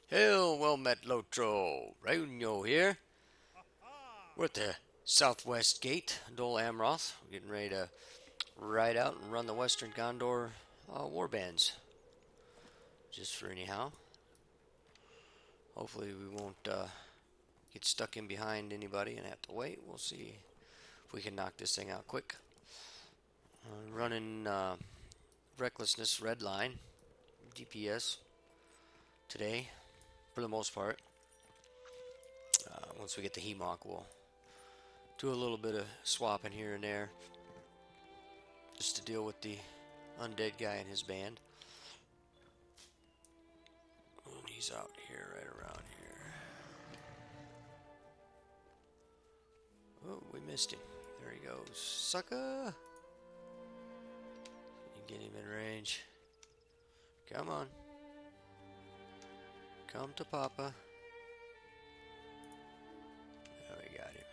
Hail, well met, Lotro. Rauno here. We're at the southwest gate, Dol Amroth. We're getting ready to ride out and run the Western Gondor warbands. Just for anyhow. Hopefully, we won't get stuck in behind anybody and have to wait. We'll see if we can knock this thing out quick. Running Recklessness Red Line, DPS, today, for the most part. Once we get the HEMOC, we'll do a little bit of swapping here and there just to deal with the undead guy and his band. And he's out here, right around here. Oh, we missed him. There he goes. Sucker! You get him in range. Come on. Come to Papa. There we got him.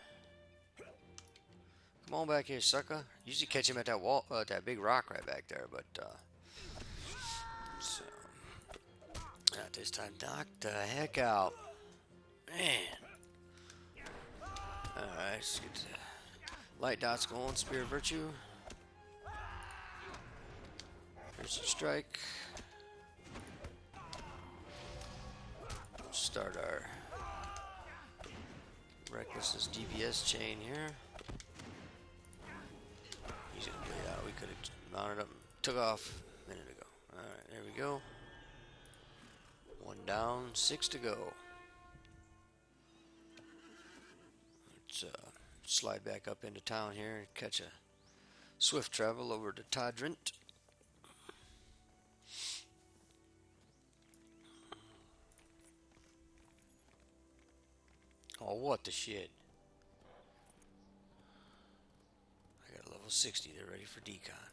Come on back here, sucker. Usually catch him at that wall, that big rock right back there, but so not this time. Knock the heck out, man. All right, let's get the light dots going. Spear of Virtue. Here's your strike. Start our Recklessness DPS chain here. He's gonna bleed out. We could have mounted up and took off a minute ago. Alright, there we go. One down, 6 to go. Let's slide back up into town here and catch a swift travel over to Tadrint. Oh, what the shit. I got a level 60. They're ready for decon.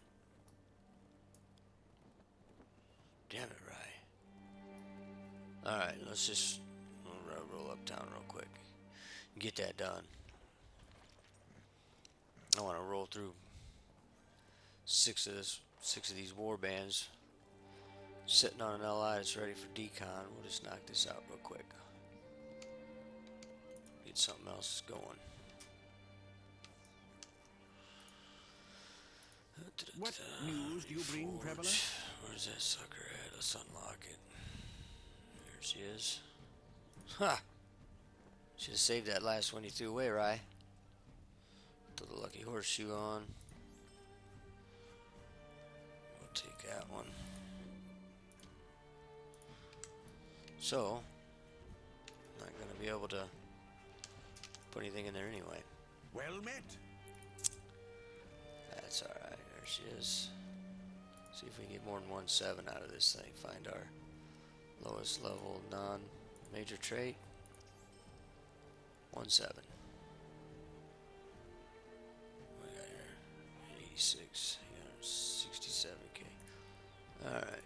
Damn it, Rye. Alright, let's just roll uptown real quick. Get that done. I want to roll through six of these war bands. Sitting on an LI that's ready for decon. We'll just knock this out real quick. Get something else going. What news do you bring, Traveler? Where's that sucker at? Let's unlock it. There she is. Ha! Should have saved that last one you threw away, Rye. Put the lucky horseshoe on. We'll take that one. So, not gonna be able to put anything in there anyway. Well met. That's alright. There she is. See if we can get more than 1-7 out of this thing. Find our lowest level non-major trait. 1-7. What we got here? 86. 67k. Alright.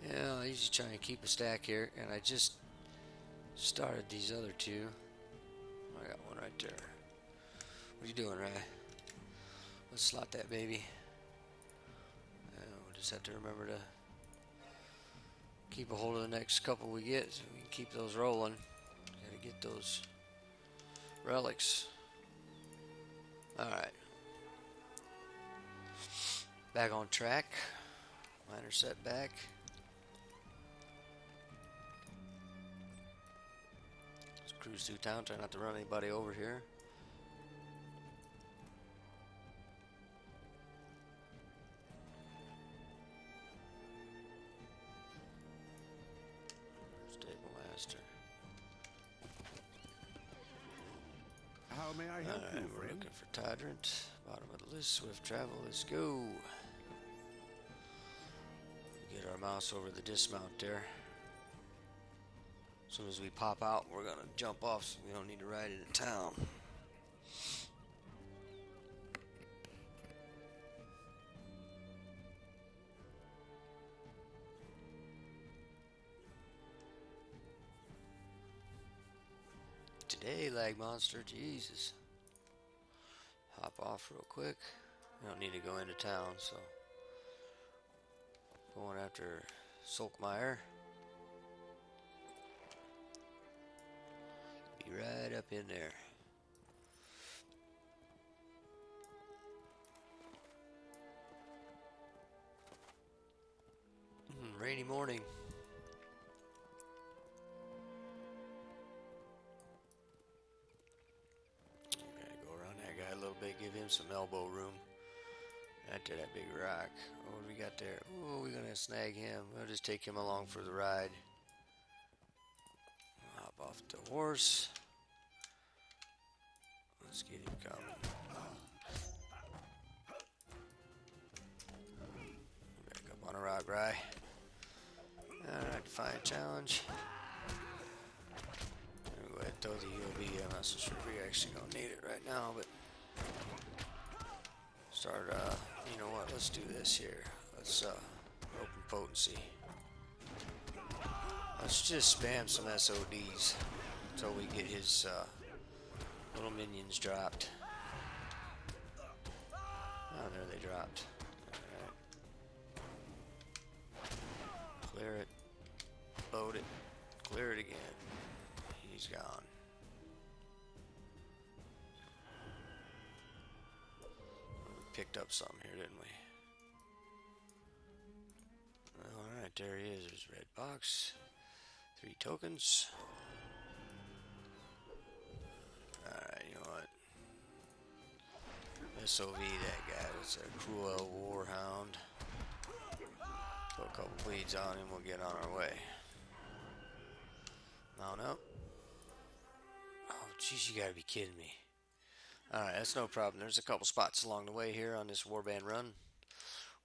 Yeah, I usually try and keep a stack here, and I just started these other two. I got one right there. What are you doing, Ray? Let's slot that baby. We'll just have to remember to keep a hold of the next couple we get so we can keep those rolling. Gotta get those relics. Alright. Back on track. Minor setback. Let's cruise through town. Try not to run anybody over here. How may I help you, We're friend? looking for Tyrant. Bottom of the list, swift travel. Let's go. Get our mouse over the dismount there. As soon as we pop out, we're gonna jump off so we don't need to ride into town. Today, lag monster, Jesus. Hop off real quick. We don't need to go into town, so going after Sulkmeyer. be right up in there. Rainy morning. Gotta go around that guy a little bit, give him some elbow room. After that big rock. What do we got there? Oh, we're gonna snag him. We'll just take him along for the ride. Hop off the horse. Let's get him coming. Back up on a rock, Rye. Alright, Defiant Challenge. I'm gonna go ahead and throw the EOB. I'm not so sure we're actually gonna need it right now, but start, you know what, let's do this here. Let's, open potency. Let's just spam some SODs until we get his, little minions dropped. Oh, there they dropped. Alright. Clear it. Load it. Clear it again. He's gone. We picked up something here, didn't we? Alright, there he is. There's a red box. 3 tokens. Alright, you know what? SOV that guy. It's a Cruel Warhound. Put a couple bleeds on him, we'll get on our way. Mount up. Oh, jeez, you gotta be kidding me. Alright, that's no problem. There's a couple spots along the way here on this warband run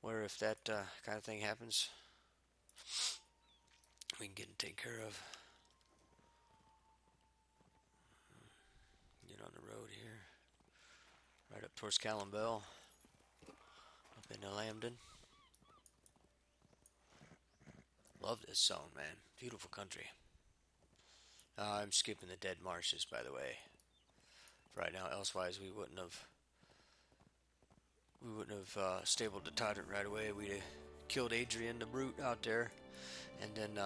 where if that kind of thing happens, we can get it taken care of. Get on the road here. Right up towards Callum-Bell. Up into Lambden. Love this zone, man. Beautiful country. I'm skipping the dead marshes, by the way. Right now, elsewise we wouldn't have stabled the Tyrant right away. We'd have killed Adrian the Brute out there, and then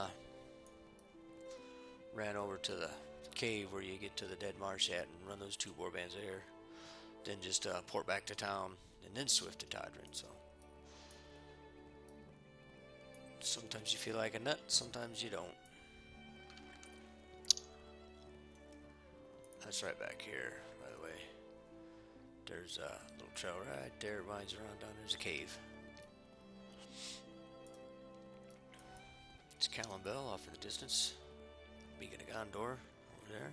ran over to the cave where you get to the dead marsh at and run those 2 warbands there. Then just port back to town and then swift to Tyrant. So sometimes you feel like a nut, sometimes you don't. That's right back here, by the way. There's a little trail right there. It winds around down. There's a cave. It's Callum-Bell off in the distance. Beacon of Gondor over there.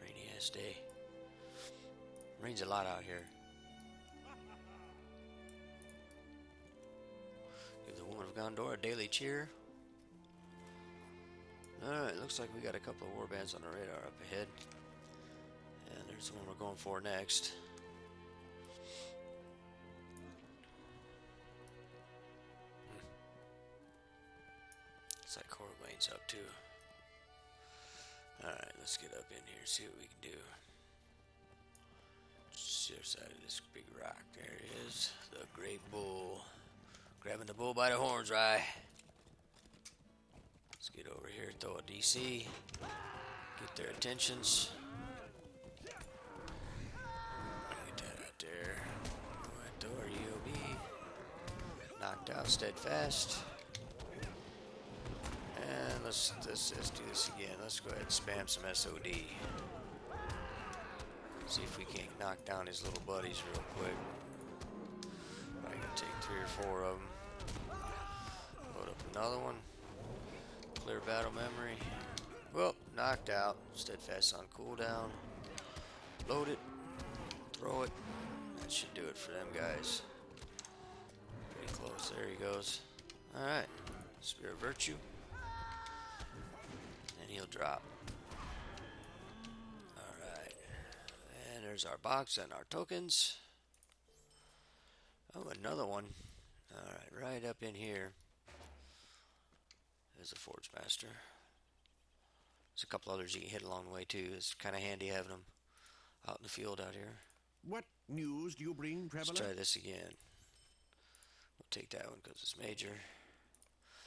Rainy ass day. Rains a lot out here. Give the Woman of Gondor a daily cheer. Alright, looks like we got a couple of warbands on the radar up ahead. And there's the one we're going for next. Looks like Corwayne's up too. Alright, let's get up in here, see what we can do. Just the other side of this big rock. There he is. The Great Bull. Grabbing the bull by the horns, right? Let's get over here, throw a DC, get their attentions. Get that out there. Right door, EOB. Knocked out, steadfast. And let's do this again. Let's go ahead and spam some SOD. See if we can't knock down his little buddies real quick. I can take 3 or 4 of them. Load up another one. Clear battle memory. Well, knocked out. Steadfast on cooldown. Load it. Throw it. That should do it for them guys. Pretty close. There he goes. Alright. Spear of Virtue. And he'll drop. Alright. And there's our box and our tokens. Oh, another one. Alright, right up in here. There's a Forge Master. There's a couple others you can hit along the way too. It's kind of handy having them out in the field out here. What news do you bring, traveler? Let's try this again. We'll take that one because it's major.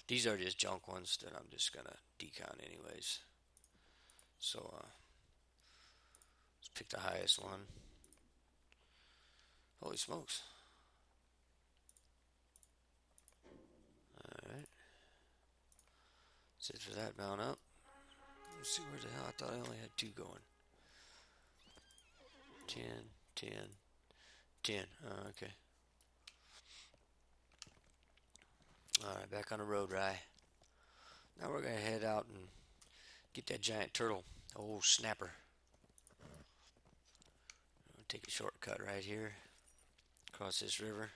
These are just junk ones that I'm just gonna decon anyways. So let's pick the highest one. Holy smokes. Alright. That's it for that mount up. Let's see where the hell, I thought I only had 2 going. 10, 10, 10. Okay. Alright, back on the road, Rye. Now we're gonna head out and get that giant turtle. Old snapper. I'll take a shortcut right here. Across this river.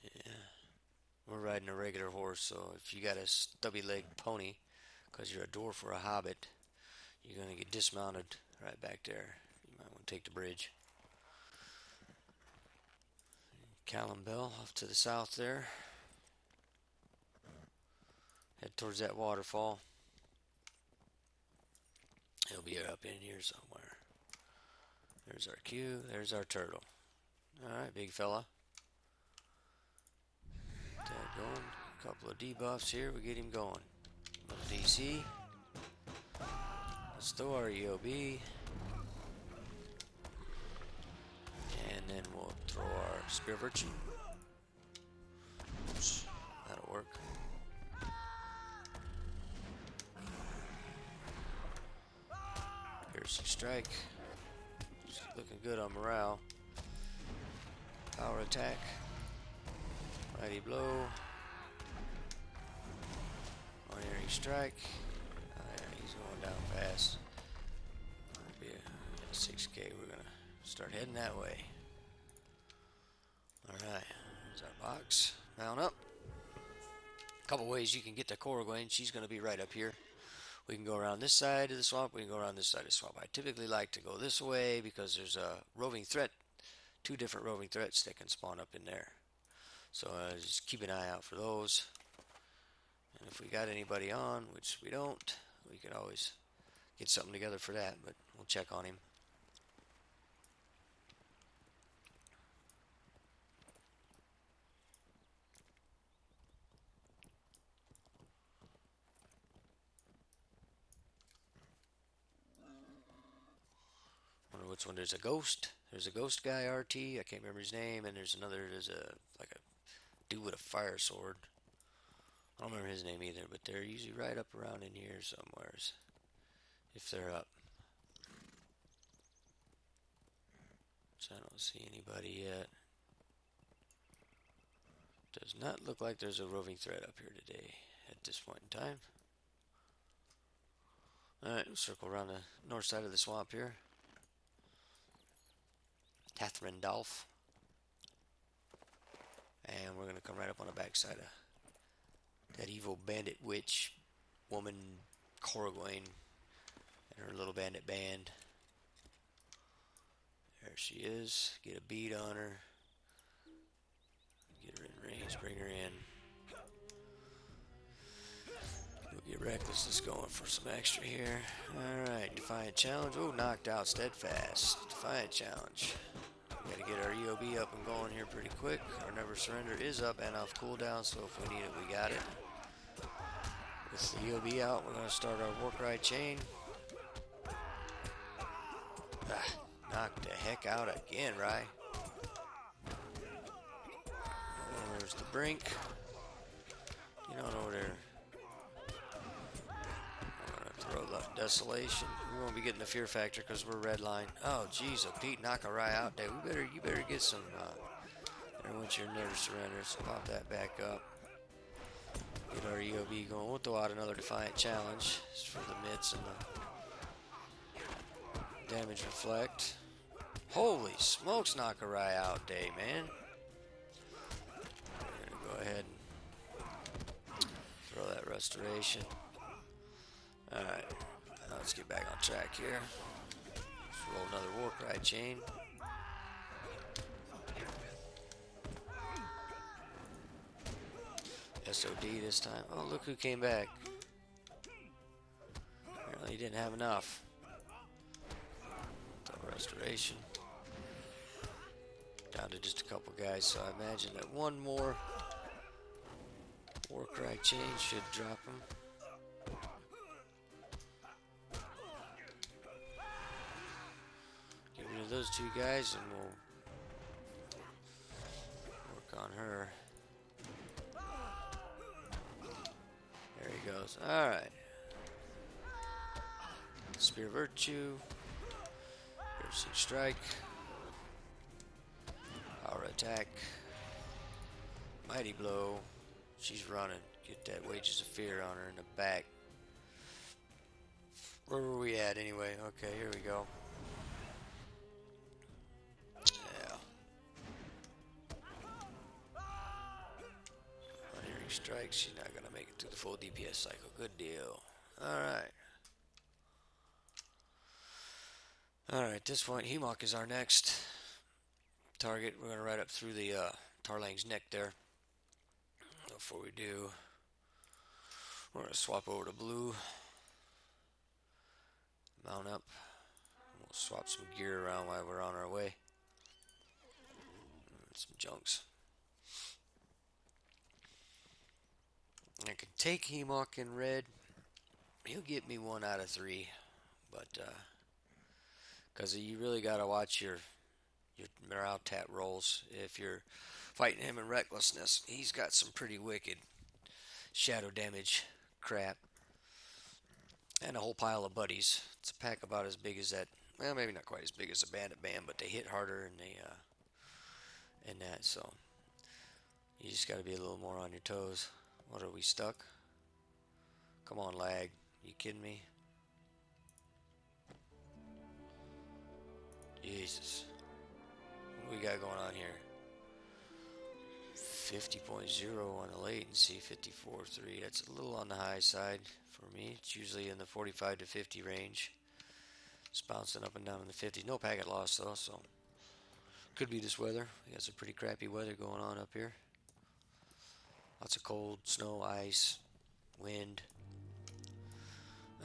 Yeah. We're riding a regular horse, so if you got a stubby-legged pony, because you're a dwarf or a hobbit, you're going to get dismounted right back there. You might want to take the bridge. Callum Bell off to the south there. Head towards that waterfall. He'll be up in here somewhere. There's our cue. There's our turtle. Alright, big fella. That going. A couple of debuffs here. We get him going. DC. Let's throw our EOB. And then we'll throw our Spear Virtue. Oops, that'll work. Piercing Strike. Just looking good on morale. Power Attack. Mighty Blow. Unerring Strike. Oh, yeah, he's going down fast. That'll be a 6K. We're going to start heading that way. Alright, there's our box. Mount up. A couple ways you can get to Corrigan. She's going to be right up here. We can go around this side of the swamp. We can go around this side of the swamp. I typically like to go this way because there's a roving threat. 2 different roving threats that can spawn up in there. So just keep an eye out for those. And if we got anybody on, which we don't, we can always get something together for that, but we'll check on him. Wonder which one. There's a ghost. There's a ghost guy, RT. I can't remember his name. And there's another, there's a dude with a fire sword. I don't remember his name either, but they're usually right up around in here somewheres. If they're up. So I don't see anybody yet. Does not look like there's a roving threat up here today at this point in time. Alright, we'll circle around the north side of the swamp here. Catherindolf. And we're going to come right up on the backside of that evil bandit witch woman Corrigan and her little bandit band. There she is. Get a bead on her. Get her in range. Bring her in. We'll get Recklessness going for some extra here. Alright, Defiant Challenge. Oh, knocked out Steadfast. Defiant Challenge. We gotta get our EOB up and going here pretty quick. Our Never Surrender is up and off cooldown, so if we need it, we got it. With the EOB out, we're gonna start our Warcry chain. Knocked the heck out again, right? And there's the Brink. Get on over there. I'm gonna throw the Desolation. We won't be getting the Fear Factor because we're red line. Oh, jeez, a Pete Nakarai out there. You better get some. Once your Never Surrender, so pop that back up. Get our EOB going. We'll throw out another Defiant Challenge. It's for the mitts and the damage reflect. Holy smokes, Nakarai out day, man. We're gonna go ahead and throw that Restoration. Alright, let's get back on track here. Let's roll another Warcry chain. SOD this time. Oh, look who came back. Apparently he didn't have enough. Restoration. Down to just a couple guys, so I imagine that one more Warcry chain should drop him. Get rid of those two guys and we'll work on her. There he goes. Alright. Spear Virtue. Piercing Strike. Power Attack. Mighty Blow. She's running. Get that Wages of Fear on her in the back. Where were we at anyway? Okay, here we go. Yeah. Unerring Strike. She's not going to make it through the full DPS cycle. Good deal. Alright. Alright, at this point, Hemok is our next target. We're going to ride up through the Tarlang's neck there. Before we do, we're going to swap over to blue. Mount up. We'll swap some gear around while we're on our way. Some junks. I can take Hemok in red. He'll get me 1 out of 3. But, because you really got to watch your morale tap rolls. If you're fighting him in recklessness, he's got some pretty wicked shadow damage crap. And a whole pile of buddies. It's a pack about as big as that. Well, maybe not quite as big as a bandit band, but they hit harder and they and that. So you just got to be a little more on your toes. What, are we stuck? Come on, lag. You kidding me? Jesus. What do we got going on here? 50.0 on the latency, 54.3. That's a little on the high side for me. It's usually in the 45 to 50 range. It's bouncing up and down in the 50s. No packet loss though, so could be this weather. We got some pretty crappy weather going on up here. Lots of cold, snow, ice, wind.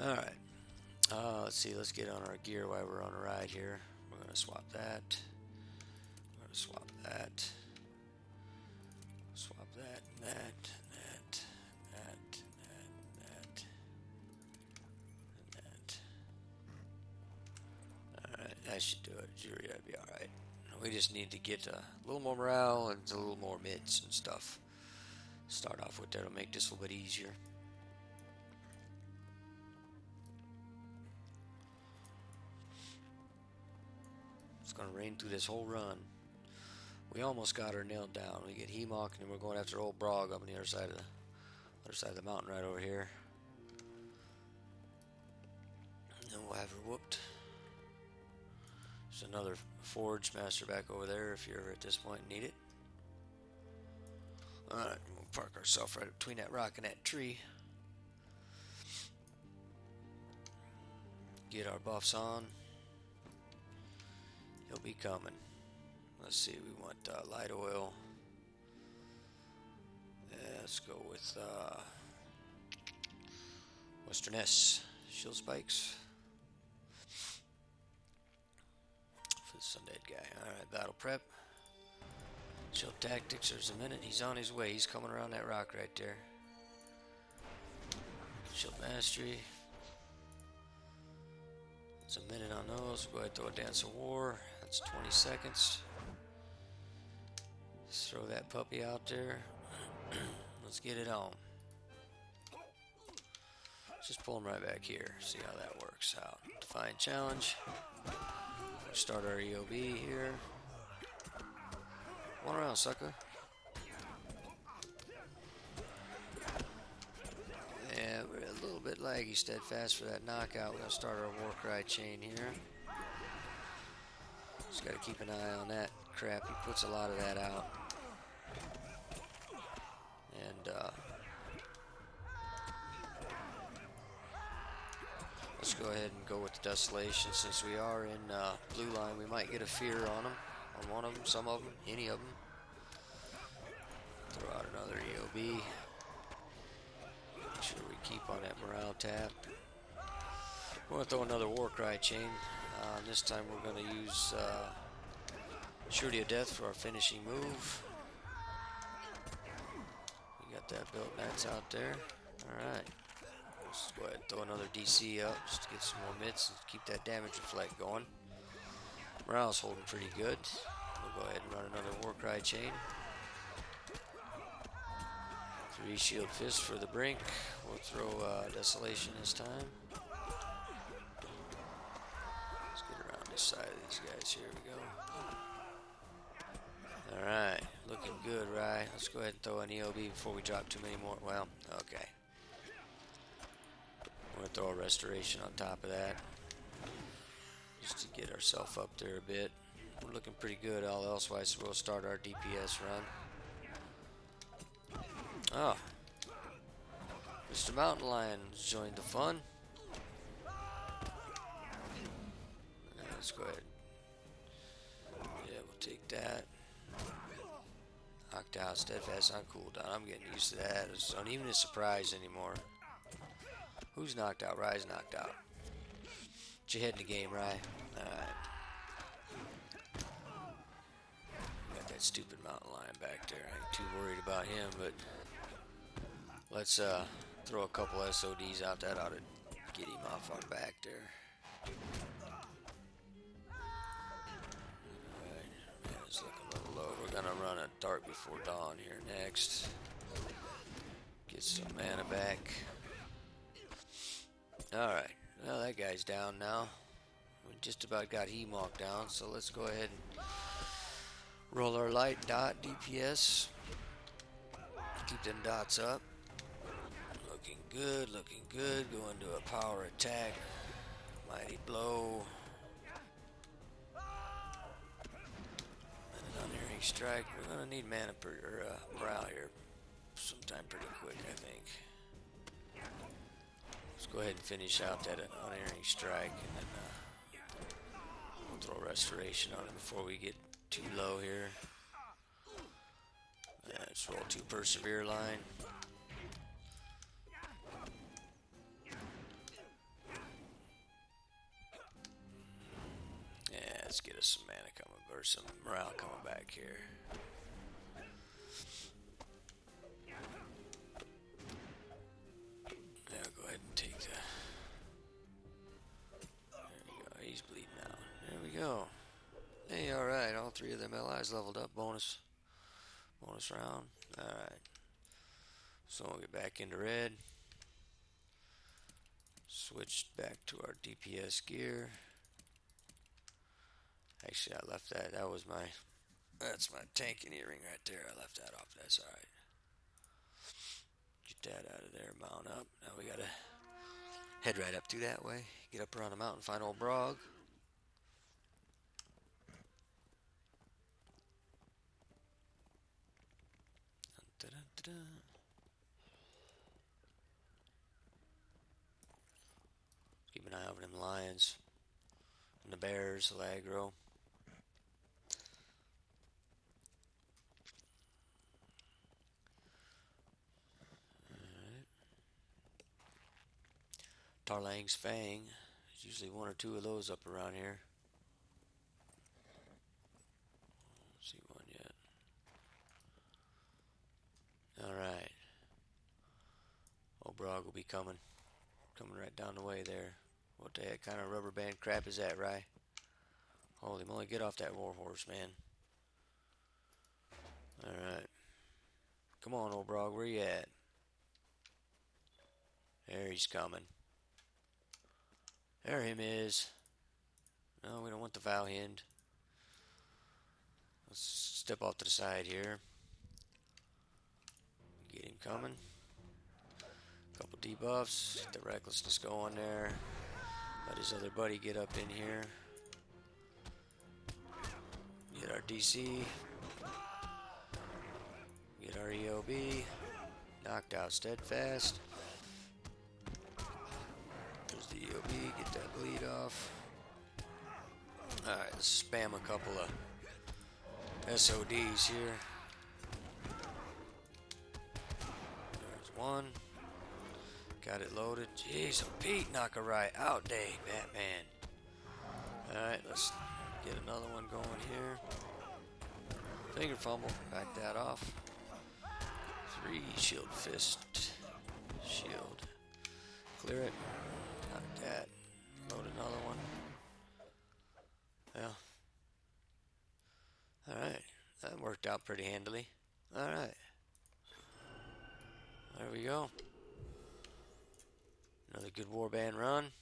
Alright. Let's see, let's get on our gear while we're on a ride here. We're going to swap that. We're going to swap that. Swap that, that, and that. Alright, that should do it. Jury, that'd be alright. We just need to get a little more morale and a little more mids and stuff. Start off with that'll make this a little bit easier. It's gonna rain through this whole run. We almost got her nailed down. We get Hemok, and then we're going after old Brog up on the other side of the mountain right over here. And then we'll have her whooped. There's another Forge Master back over there if you ever at this point need it. Alright, we'll park ourselves right between that rock and that tree. Get our buffs on. He'll be coming. Let's see, we want light oil. Yeah, let's go with Western S. Shield spikes. For the Sundead guy. Alright, battle prep. Shield tactics, there's a minute. He's on his way. He's coming around that rock right there. Shield mastery. It's a minute on those. Go ahead and throw a Dance of War. That's 20 seconds. Let's throw that puppy out there. Let's get it on. Just pull him right back here. See how that works out. Define challenge. Start our EOB here. One around, sucker. Yeah, we're a little bit laggy steadfast for that knockout. We're going to start our Warcry chain here. Just got to keep an eye on that crap. He puts a lot of that out. And let's go ahead and go with the Desolation. Since we are in blue line, we might get a fear on them. On one of them, some of them, any of them. Throw out another EOB. Make sure we keep on that morale tap. We're going to throw another Warcry chain. This time we're going to use Surety of Death for our finishing move. Got that built. That's out there. Alright. Let's go ahead and throw another DC up just to get some more mitts and keep that damage reflect going. Morale's holding pretty good. We'll go ahead and run another Warcry chain. 3 shield fist for the brink. We'll throw desolation this time. Let's get around this side of these guys. Here we go. Alright, looking good, right? Let's go ahead and throw an EOB before we drop too many more. Well, okay. We're going to throw a restoration on top of that. Just to get ourselves up there a bit. We're looking pretty good, all elsewise, so we'll start our DPS run. Oh. Mr. Mountain Lion joined the fun. Let's go ahead. Yeah, we'll take that. Knocked out, steadfast on cooldown. I'm getting used to that. It's not even a surprise anymore. Who's knocked out? Rye's knocked out. Get your head in the game, Rye. Alright. Got that stupid mountain lion back there. I ain't too worried about him, but let's throw a couple SODs out. That ought to get him off our back there. Alright. Man, it's looking a little low. We're gonna run a Dark Before Dawn here next. Get some mana back. Alright. Well, that guy's down now. We just about got Hemok down, so let's go ahead and roll our light dot DPS. Keep them dots up. Looking good, looking good. Going to a power attack. Mighty blow. And an unerring strike. We're gonna need mana morale here sometime pretty quick, I think. Let's go ahead and finish out that unerring strike, and then we'll throw restoration on it before we get too low here. Let's roll 2 persevere line. Yeah, let's get us some mana coming, or some morale coming back here. Yeah, go ahead and take that. There we go. He's bleeding out. There we go. Hey, alright. All 3 of them allies leveled up. Bonus round. Alright. So we'll get back into red. Switched back to our DPS gear. Actually, I left that. That's my tanking earring right there. I left that off. That's alright. Get that out of there. Mount up. Now we gotta head right up through that way. Get up around the mountain. Find old Brog. Keep an eye over them lions and the bears, the aggro. Alright. Tarlang's Fang. There's usually 1 or 2 of those up around here. Don't see one yet. Alright. Old Brog will be coming right down the way there. What the heck kind of rubber band crap is that, Rye? Holy moly, get off that warhorse, man. Alright. Come on, old Brog, where you at? There he's coming. There him is. No, we don't want the Valhind. Let's step off to the side here. Get him coming. Couple debuffs. Get the recklessness going there. Let his other buddy get up in here. Get our DC. Get our EOB. Knocked out steadfast. There's the EOB. Get that bleed off. Alright, let's spam a couple of SODs here. There's one. Got it loaded. Jeez, Pete Nakai out day, Batman. Alright, let's get another one going here. Finger fumble. Back that off. 3 shield fist. Shield. Clear it. Like that. Load another one. Yeah. Alright. That worked out pretty handily. Alright. There we go. Another good warband run.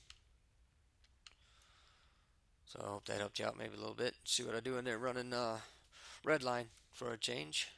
So I hope that helped you out maybe a little bit. See what I do in there running red line for a change.